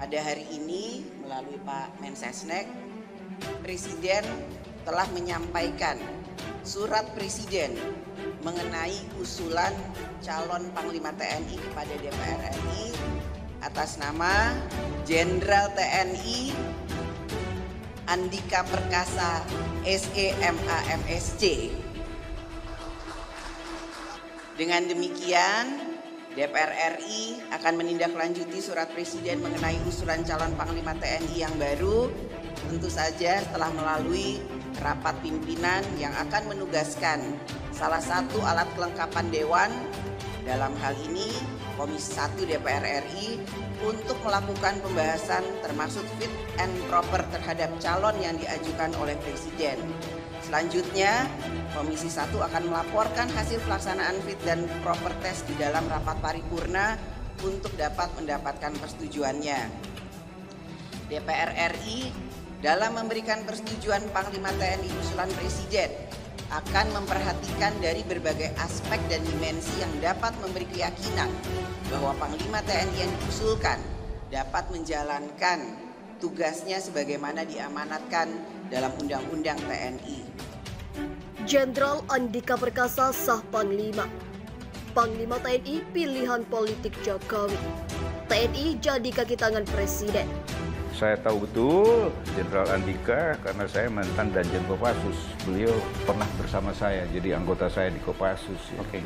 Pada hari ini melalui Pak Mensesnek, Presiden telah menyampaikan surat Presiden mengenai usulan calon Panglima TNI kepada DPR RI atas nama Jenderal TNI Andika Perkasa SEMA-MSc. Dengan demikian, DPR RI akan menindaklanjuti surat Presiden mengenai usulan calon Panglima TNI yang baru, tentu saja setelah melalui rapat pimpinan yang akan menugaskan salah satu alat kelengkapan Dewan, dalam hal ini Komisi 1 DPR RI, untuk melakukan pembahasan termasuk fit and proper terhadap calon yang diajukan oleh Presiden. Selanjutnya, Komisi 1 akan melaporkan hasil pelaksanaan fit dan proper test di dalam rapat paripurna untuk dapat mendapatkan persetujuannya. DPR RI dalam memberikan persetujuan Panglima TNI usulan Presiden akan memperhatikan dari berbagai aspek dan dimensi yang dapat memberi keyakinan bahwa Panglima TNI yang diusulkan dapat menjalankan tugasnya sebagaimana diamanatkan dalam Undang-Undang TNI. Jenderal Andika Perkasa sah Panglima. Panglima TNI pilihan politik Jokowi. TNI jadi kaki tangan Presiden. Saya tahu betul Jenderal Andika karena saya mantan Danjen Kopassus. Beliau pernah bersama saya jadi anggota saya di Kopassus. Oke.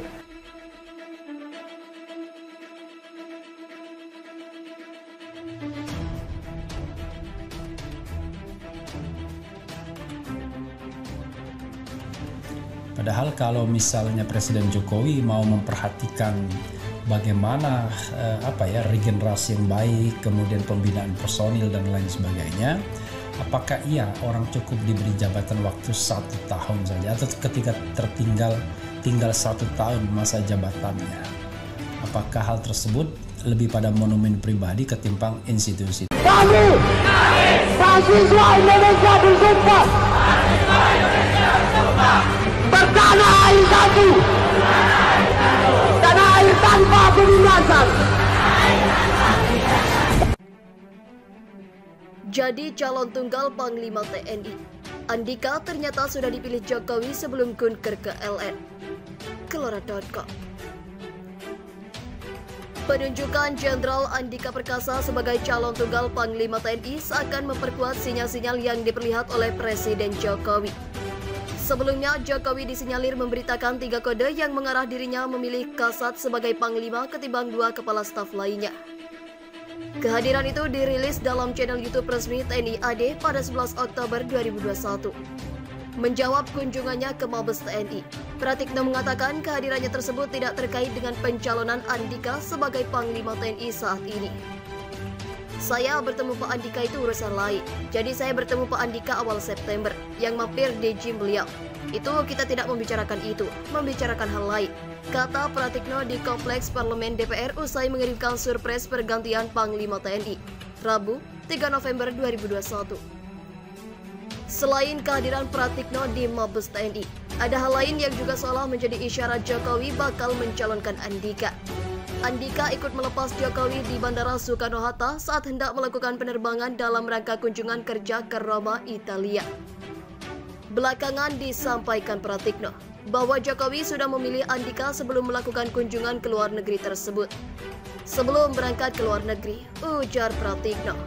Padahal kalau misalnya Presiden Jokowi mau memperhatikan bagaimana regenerasi yang baik, kemudian pembinaan personil dan lain sebagainya, apakah iya orang cukup diberi jabatan waktu 1 tahun saja atau ketika tinggal 1 tahun masa jabatannya? Apakah hal tersebut lebih pada monumen pribadi ketimbang institusi? Kami, mahasiswa Indonesia bersumpah bertanah air satu, tanah air tanpa penindasan. Jadi calon tunggal Panglima TNI, Andika ternyata sudah dipilih Jokowi sebelum kunker ke LN. Kelora.com. Penunjukan Jenderal Andika Perkasa sebagai calon tunggal Panglima TNI seakan memperkuat sinyal-sinyal yang diperlihat oleh Presiden Jokowi. Sebelumnya, Jokowi disinyalir memberitakan 3 kode yang mengarah dirinya memilih Kasat sebagai Panglima ketimbang 2 kepala staf lainnya. Kehadiran itu dirilis dalam channel YouTube resmi TNI AD pada 11 Oktober 2021. Menjawab kunjungannya ke Mabes TNI, Pratikno mengatakan kehadirannya tersebut tidak terkait dengan pencalonan Andika sebagai Panglima TNI saat ini. Saya bertemu Pak Andika itu urusan lain. Jadi saya bertemu Pak Andika awal September yang mampir di gym beliau. Itu kita tidak membicarakan itu, membicarakan hal lain, kata Pratikno di Kompleks Parlemen DPR usai mengirimkan surprise pergantian Panglima TNI, Rabu 3 November 2021. Selain kehadiran Pratikno di Mabes TNI, ada hal lain yang juga seolah menjadi isyarat Jokowi bakal mencalonkan Andika. Andika ikut melepas Jokowi di Bandara Soekarno-Hatta saat hendak melakukan penerbangan dalam rangka kunjungan kerja ke Roma, Italia. Belakangan disampaikan Pratikno bahwa Jokowi sudah memilih Andika sebelum melakukan kunjungan ke luar negeri tersebut. Sebelum berangkat ke luar negeri, ujar Pratikno.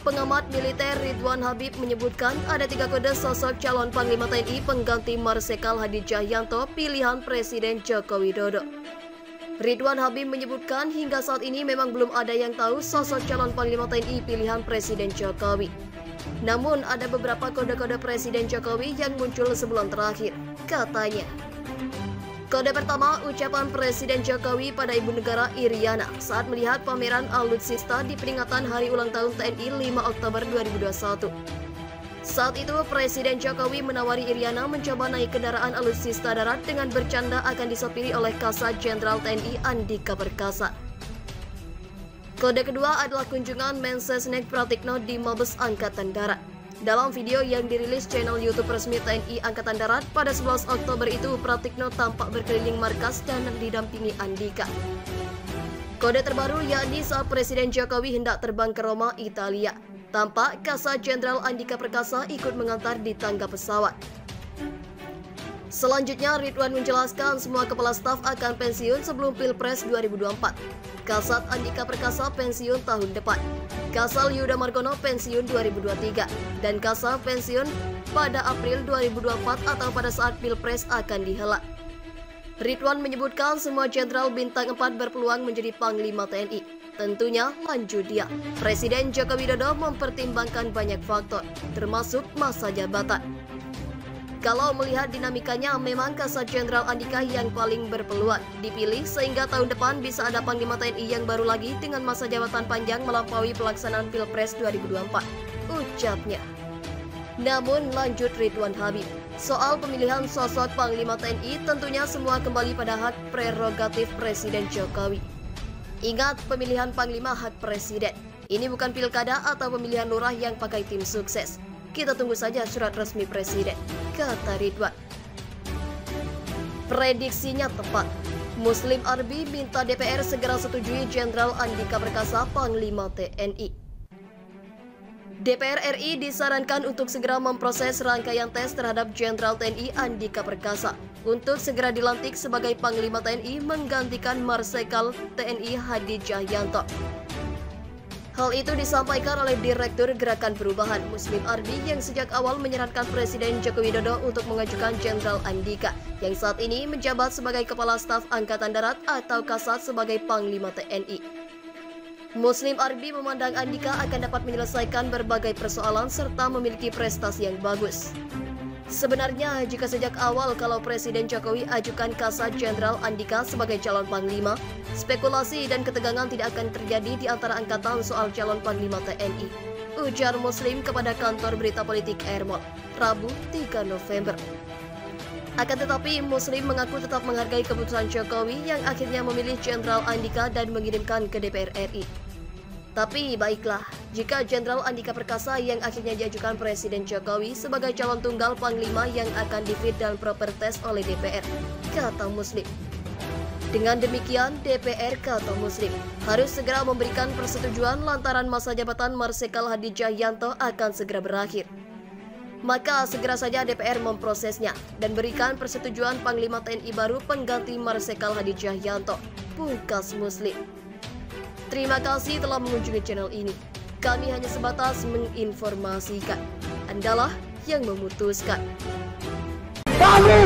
Pengamat militer Ridwan Habib menyebutkan ada 3 kode sosok calon Panglima TNI pengganti Marsikal Hadi Cahyanto pilihan Presiden Joko Widodo. Ridwan Habib menyebutkan hingga saat ini memang belum ada yang tahu sosok calon Panglima TNI pilihan Presiden Jokowi. Namun ada beberapa kode-kode Presiden Jokowi yang muncul sebulan terakhir, katanya. Kode pertama, ucapan Presiden Jokowi pada Ibu Negara Iriana saat melihat pameran alutsista di peringatan Hari Ulang Tahun TNI 5 Oktober 2021. Saat itu, Presiden Jokowi menawari Iriana mencoba naik kendaraan alutsista darat dengan bercanda akan disopiri oleh Kasat Jenderal TNI Andika Perkasa. Kode kedua adalah kunjungan Mensesnek Pratikno di Mabes Angkatan Darat. Dalam video yang dirilis channel YouTube resmi TNI Angkatan Darat pada 11 Oktober itu, Pratikno tampak berkeliling markas dan didampingi Andika. Kode terbaru yakni saat Presiden Jokowi hendak terbang ke Roma, Italia. Tampak Kasat Jenderal Andika Perkasa ikut mengantar di tangga pesawat. Selanjutnya, Ridwan menjelaskan semua kepala staf akan pensiun sebelum Pilpres 2024. Kasat Andika Perkasa pensiun tahun depan. Kasal Yuda Margono pensiun 2023. Dan Kasal pensiun pada April 2024 atau pada saat Pilpres akan dihelat. Ridwan menyebutkan semua jenderal bintang 4 berpeluang menjadi Panglima TNI. Tentunya lanjut dia. Presiden Joko Widodo mempertimbangkan banyak faktor, termasuk masa jabatan. Kalau melihat dinamikanya, memang Kasat Jenderal Andika yang paling berpeluang dipilih sehingga tahun depan bisa ada Panglima TNI yang baru lagi dengan masa jabatan panjang melampaui pelaksanaan Pilpres 2024, ucapnya. Namun lanjut Ridwan Habib, soal pemilihan sosok Panglima TNI tentunya semua kembali pada hak prerogatif Presiden Jokowi. Ingat, pemilihan Panglima hak Presiden. Ini bukan pilkada atau pemilihan lurah yang pakai tim sukses. Kita tunggu saja surat resmi Presiden, kata Ridwan. Prediksinya tepat. Muslim Arbi minta DPR segera setujui Jenderal Andika Perkasa Panglima TNI. DPR RI disarankan untuk segera memproses rangkaian tes terhadap Jenderal TNI Andika Perkasa untuk segera dilantik sebagai Panglima TNI menggantikan Marsikal TNI Hadi Cahyanto. Hal itu disampaikan oleh Direktur Gerakan Perubahan Muslim Arbi yang sejak awal menyarankan Presiden Joko Widodo untuk mengajukan Jenderal Andika yang saat ini menjabat sebagai Kepala Staf Angkatan Darat atau Kasat sebagai Panglima TNI. Muslim Arbi memandang Andika akan dapat menyelesaikan berbagai persoalan serta memiliki prestasi yang bagus. Sebenarnya, jika sejak awal kalau Presiden Jokowi ajukan Kasat Jenderal Andika sebagai calon Panglima, spekulasi dan ketegangan tidak akan terjadi di antara angkatan soal calon Panglima TNI, ujar Muslim kepada kantor berita politik Airmont, Rabu 3 November. Akan tetapi, Muslim mengaku tetap menghargai keputusan Jokowi yang akhirnya memilih Jenderal Andika dan mengirimkan ke DPR RI. Tapi baiklah, jika Jenderal Andika Perkasa yang akhirnya diajukan Presiden Jokowi sebagai calon tunggal Panglima yang akan difit dan proper test oleh DPR, kata Muslim. Dengan demikian, DPR, kata Muslim, harus segera memberikan persetujuan lantaran masa jabatan Marsikal Hadi Cahyanto akan segera berakhir. Maka segera saja DPR memprosesnya dan berikan persetujuan Panglima TNI baru pengganti Marsikal Hadi Cahyanto, pungkas Muslim. Terima kasih telah mengunjungi channel ini. Kami hanya sebatas menginformasikan. Andalah yang memutuskan. Kami,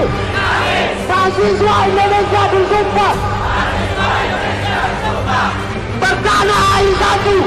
mahasiswa Indonesia bersumpah. Bertanah air satu.